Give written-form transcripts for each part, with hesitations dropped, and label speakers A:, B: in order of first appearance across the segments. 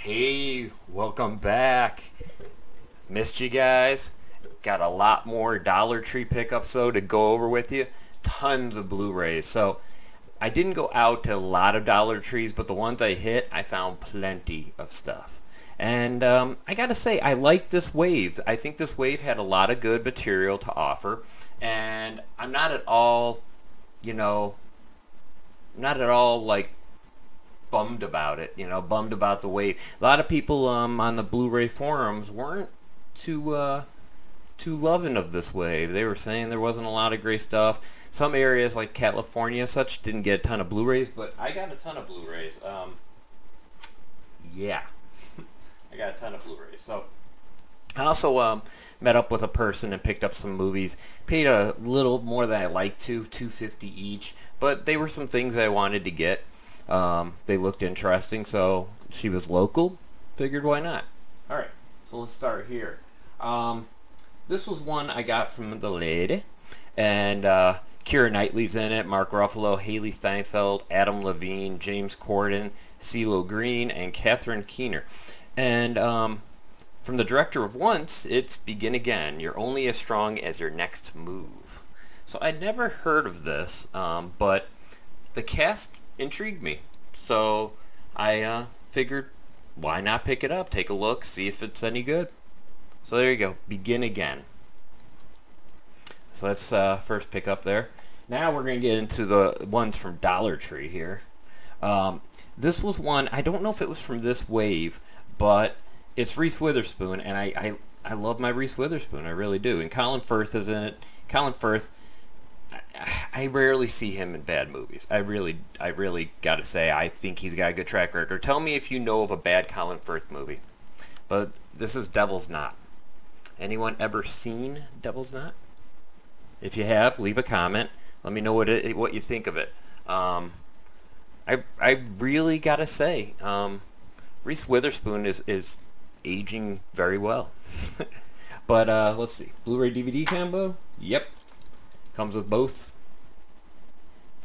A: Hey, welcome back. Missed you guys. Got a lot more Dollar Tree pickups though to go over with you. Tons of Blu-rays. So I didn't go out to a lot of Dollar Trees, but the ones I hit, I found plenty of stuff. And I gotta say, I like this wave. I think this wave had a lot of good material to offer. And I'm not at all, like bummed about it, bummed about the wave. A lot of people on the Blu-ray forums weren't too loving of this wave. They were saying there wasn't a lot of great stuff. Some areas like California such didn't get a ton of Blu-rays, but I got a ton of Blu-rays. Yeah, I got a ton of Blu-rays. So I also met up with a person and picked up some movies. Paid a little more than I like to, $2.50 each, but they were some things I wanted to get. They looked interesting, so she was local. Figured why not. Alright, so let's start here. This was one I got from the lady, and Keira Knightley's in it, Mark Ruffalo, Haley Steinfeld, Adam Levine, James Corden, CeeLo Green, and Catherine Keener. And from the director of Once, it's Begin Again. You're only as strong as your next move. So I'd never heard of this, but the cast intrigued me. So I figured, why not pick it up, take a look, see if it's any good. So there you go, Begin Again. So let's first pick up there. Now we're going to get into the ones from Dollar Tree here. This was one, I don't know if it was from this wave, but it's Reese Witherspoon, and I love my Reese Witherspoon, I really do. And Colin Firth is in it. Colin Firth, I rarely see him in bad movies. I really got to say, I think he's got a good track record. Tell me if you know of a bad Colin Firth movie. But this is Devil's Knot. Anyone ever seen Devil's Knot? If you have, leave a comment. Let me know what you think of it. I really got to say, Reese Witherspoon is aging very well. But let's see. Blu-ray DVD combo? Yep. Comes with both.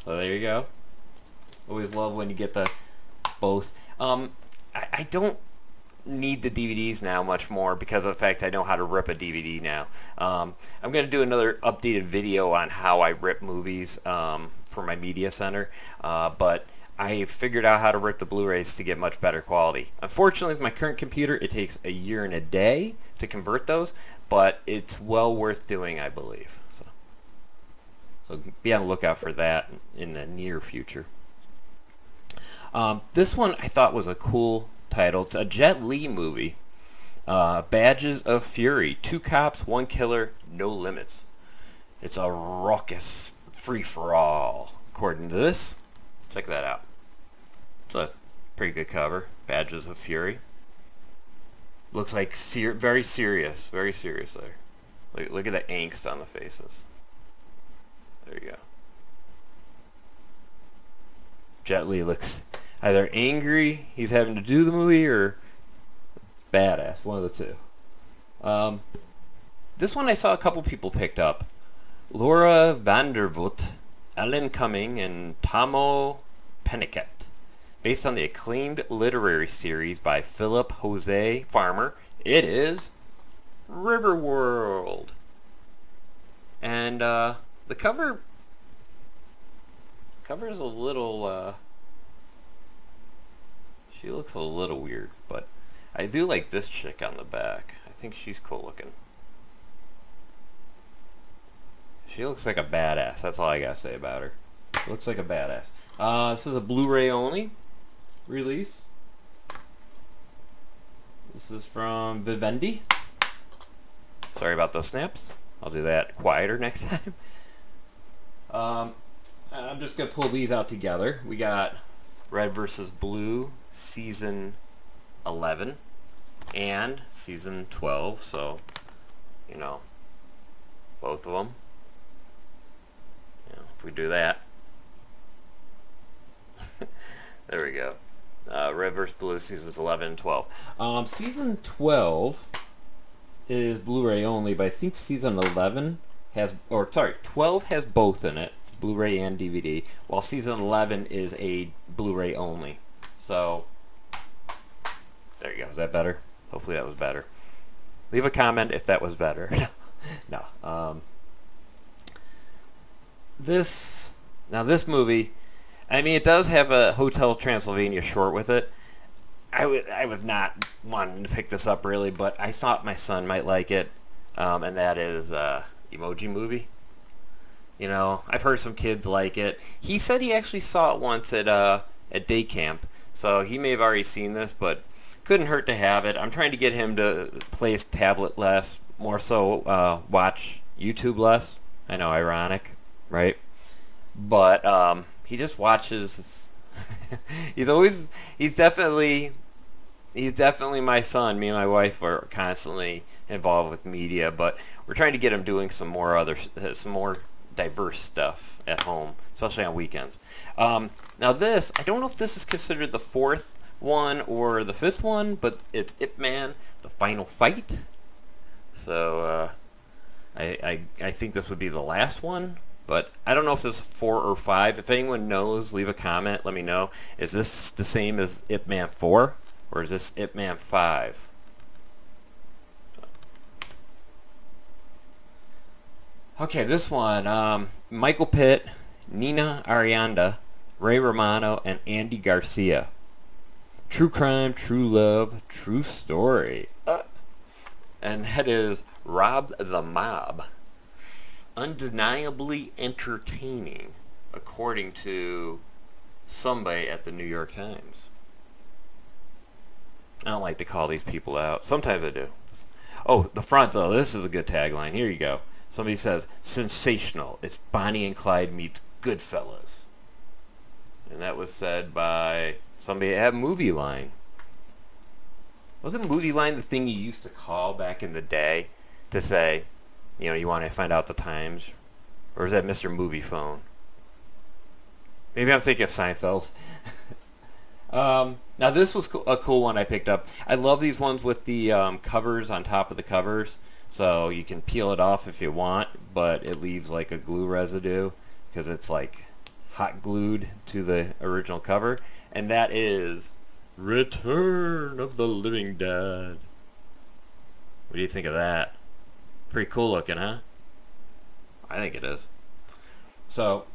A: So there you go. Always love when you get the both. I don't need the DVDs now much more because of the fact I know how to rip a DVD now. I'm going to do another updated video on how I rip movies for my media center. But I figured out how to rip the Blu-rays to get much better quality. Unfortunately, with my current computer, it takes a year and a day to convert those, but it's well worth doing, I believe. So be on the lookout for that in the near future. This one I thought was a cool title. It's a Jet Li movie. Badges of Fury. 2 cops, 1 killer, no limits. It's a raucous free-for-all. According to this, check that out. It's a pretty good cover. Badges of Fury. Looks like very serious. Very serious there. Look at the angst on the faces. There you go. Jet Li looks either angry he's having to do the movie or badass, one of the two. This one I saw a couple people picked up. Laura Vandervoort, Ellen Cumming, and Tomo Pennicott. Based on the acclaimed literary series by Philip Jose Farmer, it is Riverworld. And the cover is a little she looks a little weird, but I do like this chick on the back. I think she's cool looking. She looks like a badass. That's all I gotta say about her. Looks like a badass. This is a Blu-ray only release. This is from Vivendi. Sorry about those snaps. I'll do that quieter next time. I'm just going to pull these out together. We got Red vs. Blue Season 11 and Season 12. So, both of them. If we do that. There we go. Red vs. Blue Seasons 11 and 12. Season 12 is Blu-ray only, but I think Season 11 has, 12 has both in it, Blu-ray and DVD, while Season 11 is a Blu-ray only. So, there you go. Is that better? Hopefully that was better. Leave a comment if that was better. No. This movie, I mean, it does have a Hotel Transylvania short with it. I was not wanting to pick this up really, but I thought my son might like it, and that is Emoji Movie. You know, I've heard some kids like it. He said he actually saw it once at day camp, so he may have already seen this, but couldn't hurt to have it. I'm trying to get him to play his tablet less, more so watch YouTube less. I know, ironic, right? But he just watches. He's definitely my son. Me and my wife are constantly involved with media, but we're trying to get him doing some more diverse stuff at home, especially on weekends. Now this, I don't know if this is considered the fourth one or the fifth one, but it's Ip Man: The Final Fight. So I think this would be the last one, but I don't know if this is 4 or 5. If anyone knows, leave a comment. Let me know. Is this the same as Ip Man 4, or is this Ip Man 5? Okay, this one, Michael Pitt, Nina Arianda, Ray Romano, and Andy Garcia. True crime, true love, true story. And that is Rob the Mob. Undeniably entertaining, according to somebody at the New York Times. I don't like to call these people out. Sometimes I do. Oh, the front though. This is a good tagline. Here you go. Somebody says, sensational. It's Bonnie and Clyde meets Goodfellas. And that was said by somebody at Movie Line. Wasn't Movie Line the thing you used to call back in the day to say, you know, you want to find out the times? Or is that Mr. Movie Phone? Maybe I'm thinking of Seinfeld. Now this was a cool one I picked up. I love these ones with the covers on top of the covers. So you can peel it off if you want, but it leaves like a glue residue because it's like hot glued to the original cover. And that is Return of the Living Dead. What do you think of that? Pretty cool looking, huh? I think it is. So,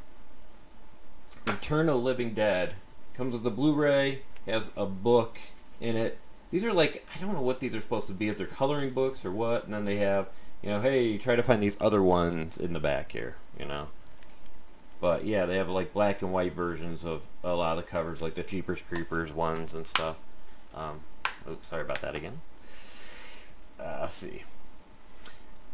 A: Return of the Living Dead comes with a Blu-ray, has a book in it. These are like, I don't know what these are supposed to be, if they're coloring books or what, and then they have, you know, hey, try to find these other ones in the back here, you know. But yeah, they have like black and white versions of a lot of the covers, like the Jeepers Creepers ones and stuff. Oops, sorry about that again. Let's see.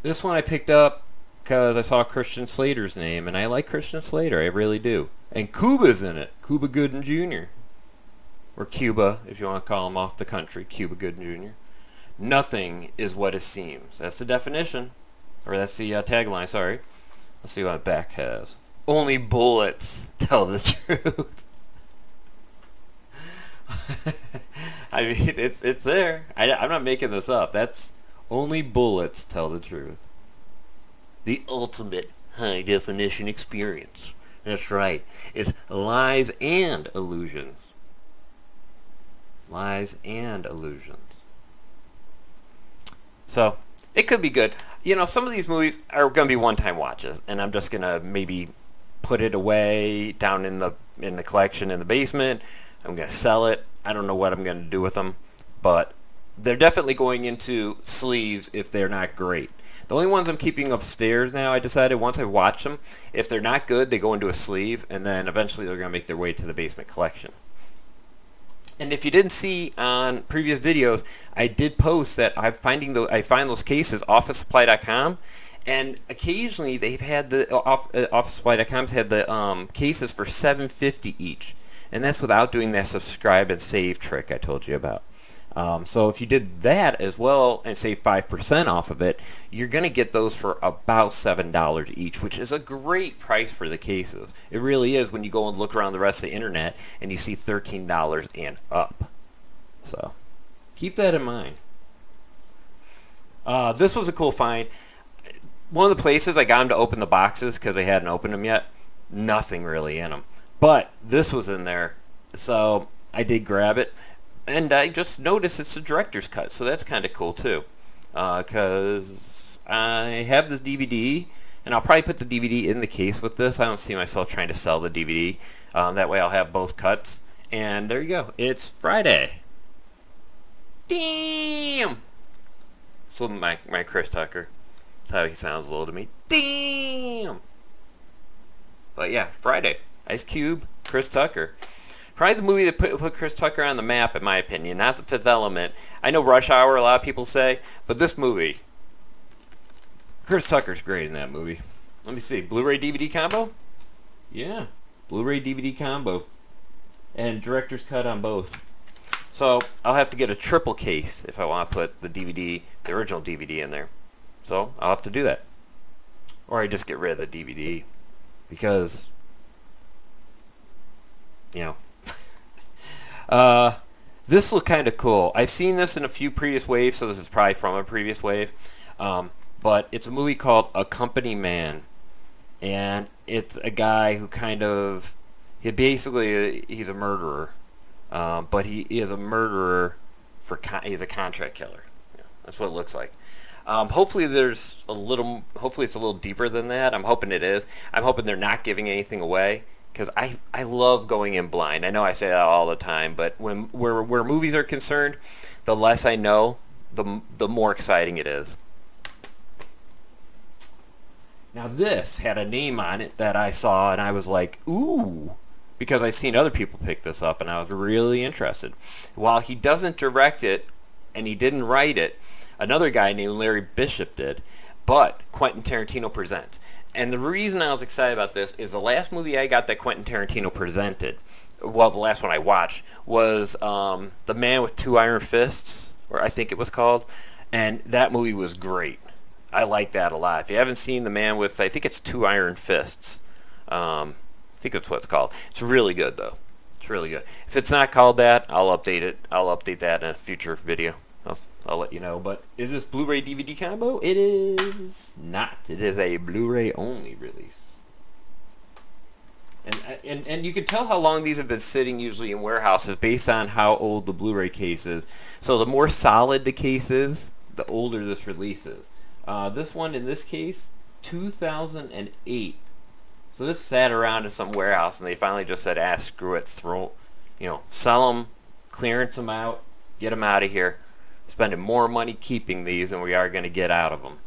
A: This one I picked up because I saw Christian Slater's name, and I like Christian Slater, I really do. And Cuba's in it, Cuba Gooding Jr. Or Cuba, if you want to call him off the country, Cuba Gooding Jr. Nothing is what it seems. That's the definition. Or that's the tagline, sorry. Let's see what the back has. Only bullets tell the truth. I mean, it's there. I'm not making this up. That's only bullets tell the truth. The ultimate high-definition experience. That's right. It's lies and illusions. Lies and illusions. So, it could be good. You know, some of these movies are going to be one-time watches, and I'm just going to maybe put it away down in the collection in the basement. I'm going to sell it. I don't know what I'm going to do with them, but they're definitely going into sleeves if they're not great. The only ones I'm keeping upstairs now, I decided once I watch them, if they're not good, they go into a sleeve, and then eventually they're going to make their way to the basement collection. And if you didn't see on previous videos, I did post that I find those cases off of supply.com, and occasionally they've had the officesupply.com's had the cases for $7.50 each, and that's without doing that subscribe and save trick I told you about. So if you did that as well and save 5% off of it, you're going to get those for about $7 each, which is a great price for the cases. It really is when you go and look around the rest of the internet and you see $13 and up. So keep that in mind. This was a cool find. One of the places I got them to open the boxes because they hadn't opened them yet, nothing really in them. But this was in there, so I did grab it. And I just noticed it's a director's cut, so that's kind of cool too. Because I have this DVD, and I'll probably put the DVD in the case with this. I don't see myself trying to sell the DVD. That way I'll have both cuts. And there you go. It's Friday. Damn! So my Chris Tucker. That's how he sounds a little to me. Damn! But yeah, Friday. Ice Cube, Chris Tucker. Probably the movie that put Chris Tucker on the map, in my opinion. Not The Fifth Element. I know Rush Hour, a lot of people say. But this movie, Chris Tucker's great in that movie. Let me see. Blu-ray DVD combo? Yeah. Blu-ray DVD combo. And director's cut on both. So I'll have to get a triple case if I want to put the DVD, the original DVD in there. So I'll have to do that. Or I just get rid of the DVD. Because, you know. This looked kind of cool. I've seen this in a few previous waves, so this is probably from a previous wave. But it's a movie called A Company Man. And it's a guy who kind of, he's a murderer. But he is a murderer he's a contract killer. Yeah, that's what it looks like. Hopefully it's a little deeper than that. I'm hoping it is. I'm hoping they're not giving anything away. Because I love going in blind. I know I say that all the time, but where movies are concerned, the less I know, the more exciting it is. Now this had a name on it that I saw, and I was like, ooh, because I've seen other people pick this up, and I was really interested. While he doesn't direct it, and he didn't write it, another guy named Larry Bishop did, but Quentin Tarantino presents. And the reason I was excited about this is the last movie I got that Quentin Tarantino presented, well, the last one I watched, was The Man with Two Iron Fists, or I think it was called, and that movie was great. I like that a lot. If you haven't seen The Man with, I think it's Two Iron Fists, I think that's what it's called. It's really good, though. It's really good. If it's not called that, I'll update it. I'll update that in a future video. I'll let you know. But is this Blu-ray DVD combo? It is not. It is a Blu-ray only release. And you can tell how long these have been sitting usually in warehouses based on how old the Blu-ray case is. So the more solid the case is, the older this release is. This one in this case, 2008. So this sat around in some warehouse, and they finally just said, "Ah, screw it, sell them, clearance them out, get them out of here." Spending more money keeping these than we are going to get out of them.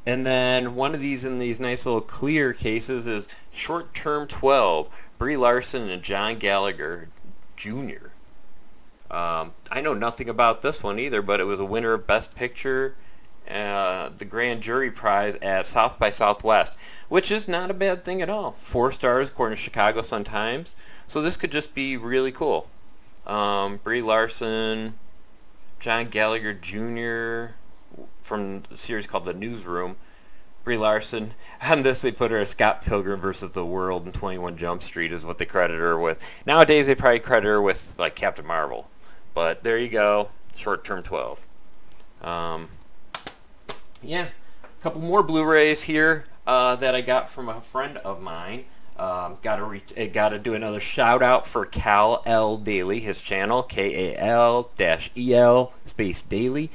A: And then one of these in these nice little clear cases is Short Term 12, Brie Larson and John Gallagher Jr. I know nothing about this one either, but it was a winner of Best Picture, the Grand Jury Prize at South by Southwest, which is not a bad thing at all. 4 stars according to Chicago Sun-Times. So this could just be really cool. Brie Larson, John Gallagher Jr. from the series called The Newsroom. Brie Larson. On this they put her as Scott Pilgrim versus the World and 21 Jump Street is what they credit her with. Nowadays they probably credit her with like Captain Marvel. But there you go. Short Term 12. Yeah. A couple more Blu-rays here that I got from a friend of mine. Gotta do another shout out for Cal L Daily, his channel, KAL-EL space Daily.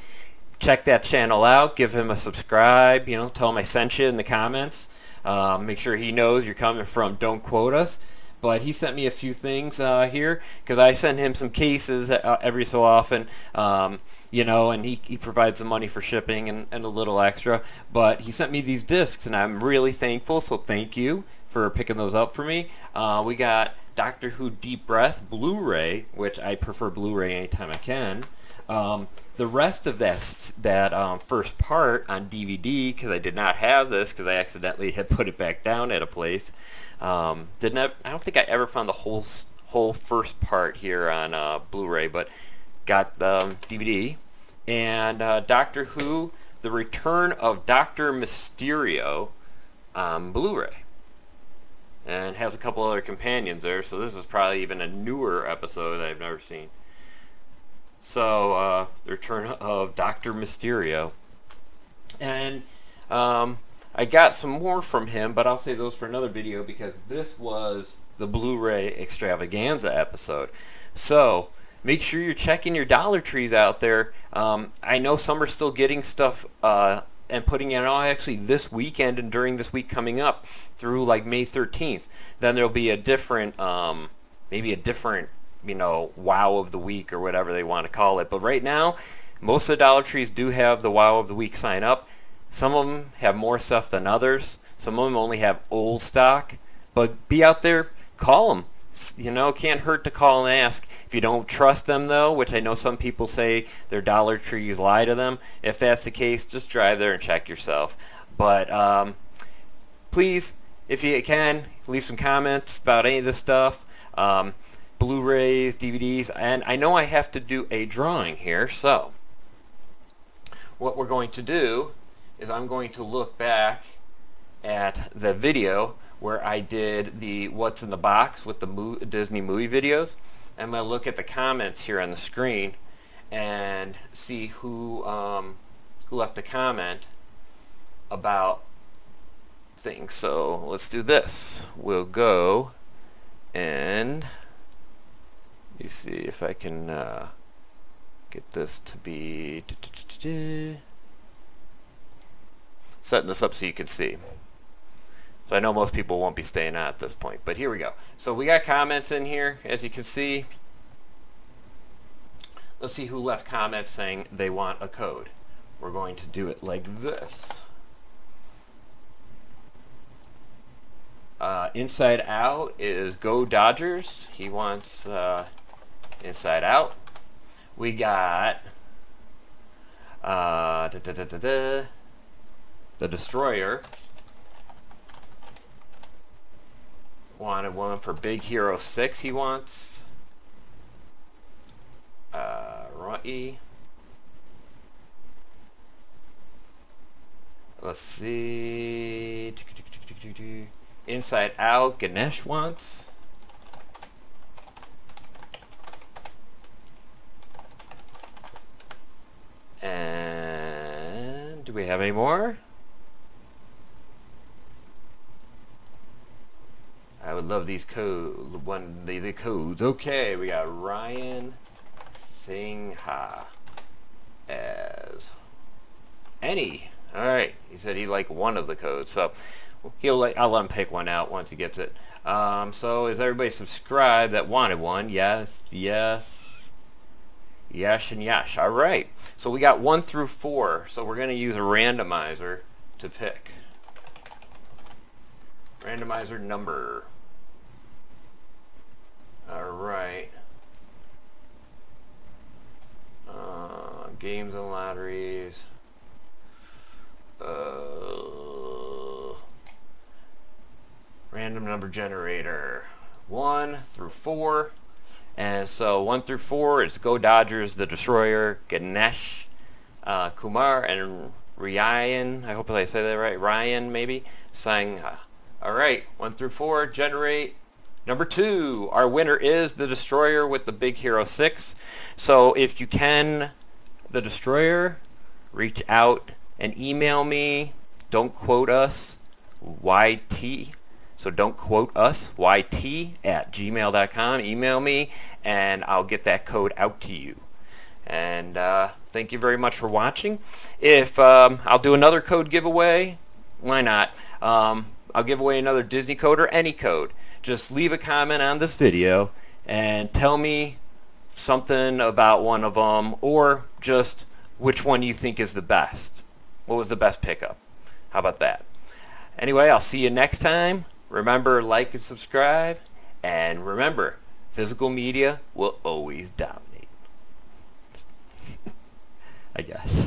A: Check that channel out. Give him a subscribe. Tell him I sent you in the comments. Make sure he knows you're coming from Don't Quote Us. But he sent me a few things here because I send him some cases every so often. And he provides some money for shipping and a little extra. But he sent me these discs, and I'm really thankful. So thank you for picking those up for me. We got Doctor Who Deep Breath Blu-ray, which I prefer Blu-ray anytime I can. The rest of that first part on DVD, because I did not have this because I accidentally had put it back down at a place. I don't think I ever found the whole first part here on Blu-ray, but got the DVD. And Doctor Who, The Return of Dr. Mysterio on Blu-ray. And has a couple other companions there, so this is probably even a newer episode that I've never seen. So, The Return of Dr. Mysterio. And I got some more from him, but I'll save those for another video because this was the Blu-ray extravaganza episode. So make sure you're checking your Dollar Trees out there. I know some are still getting stuff and putting it on actually this weekend and during this week coming up through like May 13th. Then there'll be a different, maybe a different, wow of the week or whatever they want to call it. But right now, most of the Dollar Trees do have the wow of the week sign up. Some of them have more stuff than others. Some of them only have old stock. But be out there, call them. Can't hurt to call and ask. If you don't trust them though, which I know some people say their Dollar Trees lie to them, if that's the case, just drive there and check yourself. But please, if you can, leave some comments about any of this stuff. Blu-rays, DVDs, and I know I have to do a drawing here, so what we're going to do is I'm going to look back at the video where I did the what's in the box with the Disney movie videos. I'm going to look at the comments here on the screen and see who left a comment about things. So let's do this. We'll go and let me see if I can get this to be setting this up so you can see. So I know most people won't be staying on at this point, but here we go. So we got comments in here, as you can see. Let's see who left comments saying they want a code. We're going to do it like this. Inside Out is Go Dodgers. He wants Inside Out. We got The Destroyer. Wanted one for Big Hero 6 he wants. Rocky. Let's see. Inside Out, Ganesh wants. And do we have any more? I would love these the codes. Okay, we got Ryan Singha as any. All right, he said he liked one of the codes, so I'll let him pick one out once he gets it. So is everybody subscribed that wanted one? Yes, yes, yes, and yes. All right. So we got 1 through 4. So we're going to use a randomizer to pick. Randomizer number. All right. Games and lotteries. Random number generator 1 through 4, and so 1 through 4 is Go Dodgers, The Destroyer, Ganesh, Kumar, and Ryan. I hope I say that right. Ryan maybe saying, all right, 1 through 4 generate. Number 2, our winner is The Destroyer with the Big Hero 6. So if you can, The Destroyer, reach out and email me. Don't quote us, YT. So don't quote us, yt@gmail.com. Email me, and I'll get that code out to you. And thank you very much for watching. If I'll do another code giveaway, why not? I'll give away another Disney code or any code. Just leave a comment on this video and tell me something about one of them, or just which one you think is the best. What was the best pickup? How about that? Anyway, I'll see you next time. Remember, like and subscribe. And remember, physical media will always dominate. I guess.